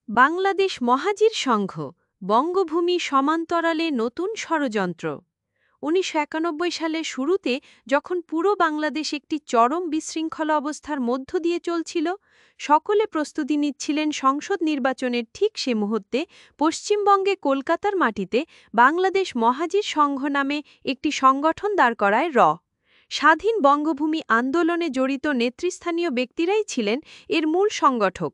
বাংলাদেশ মহাজির সংঘ বঙ্গভূমি সমান্তরালে নতুন ষড়যন্ত্র ১৯৯১ সালের শুরুতে যখন পুরো বাংলাদেশ একটি চরম বিশৃঙ্খলা অবস্থার মধ্য দিয়ে চলছিল, সকলে প্রস্তুতি নিচ্ছিলেন সংসদ নির্বাচনের ঠিক সে মুহূর্তে পশ্চিমবঙ্গে কলকাতার মাটিতে বাংলাদেশ মহাজির সংঘ নামে একটি সংগঠন দাঁড় করায় স্বাধীন বঙ্গভূমি আন্দোলনে জড়িত নেতৃস্থানীয় ব্যক্তিরাই ছিলেন এর মূল সংগঠক।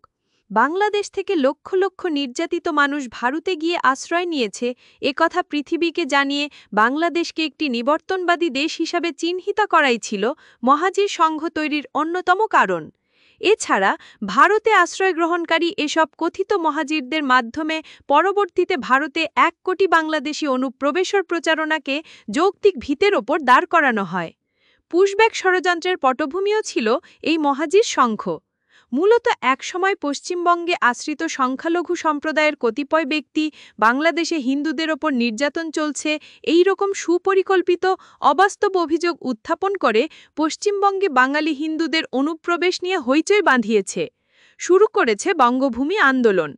বাংলাদেশ থেকে লক্ষ লক্ষ নির্যাতিত মানুষ ভারতে গিয়ে আশ্রয় নিয়েছে একথা পৃথিবীকে জানিয়ে বাংলাদেশকে একটি নিবর্তনবাদী দেশ হিসাবে চিহ্নিত করাই ছিল মহাজির সংঘ তৈরির অন্যতম কারণ। এছাড়া ভারতে আশ্রয় গ্রহণকারী এসব কথিত মহাজিরদের মাধ্যমে পরবর্তীতে ভারতে ১ কোটি বাংলাদেশি অনুপ্রবেশের প্রচারণাকে যৌক্তিক ভিতের ওপর দাঁড় করানো হয়। পুশব্যাক ষড়যন্ত্রের পটভূমিও ছিল এই মহাজির সংঘ। মূলত একসময় পশ্চিমবঙ্গে আশ্রিত সংখ্যালঘু সম্প্রদায়ের কতিপয় ব্যক্তি বাংলাদেশে হিন্দুদের ওপর নির্যাতন চলছে এই রকম সুপরিকল্পিত অবাস্তব অভিযোগ উত্থাপন করে পশ্চিমবঙ্গে বাঙালি হিন্দুদের অনুপ্রবেশ নিয়ে হইচই বাঁধিয়েছে। শুরু করেছে বঙ্গভূমি আন্দোলন।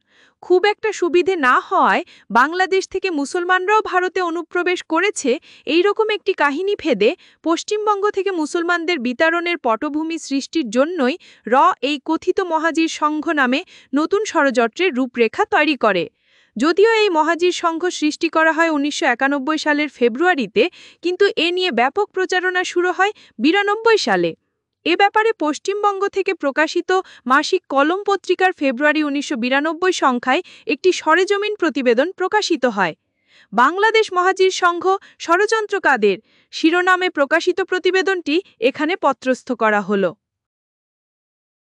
খুব একটা সুবিধে না হওয়ায় বাংলাদেশ থেকে মুসলমানরাও ভারতে অনুপ্রবেশ করেছে এই রকম একটি কাহিনী ফেদে পশ্চিমবঙ্গ থেকে মুসলমানদের বিতাড়নের পটভূমি সৃষ্টির জন্যই এই কথিত মহাজির সংঘ নামে নতুন ষড়যন্ত্রের রূপরেখা তৈরি করে। যদিও এই মহাজির সংঘ সৃষ্টি করা হয় ১৯৯১ সালের ফেব্রুয়ারিতে, কিন্তু এ নিয়ে ব্যাপক প্রচারণা শুরু হয় ৯২ সালে। এ ব্যাপারে পশ্চিমবঙ্গ থেকে প্রকাশিত মাসিক কলম পত্রিকার ফেব্রুয়ারি ১৯৯২ সংখ্যায় একটি সরেজমিন প্রতিবেদন প্রকাশিত হয়। বাংলাদেশ মহাজির সংঘ ষড়যন্ত্র কাদের শিরোনামে প্রকাশিত প্রতিবেদনটি এখানে পত্রস্থ করা হলো।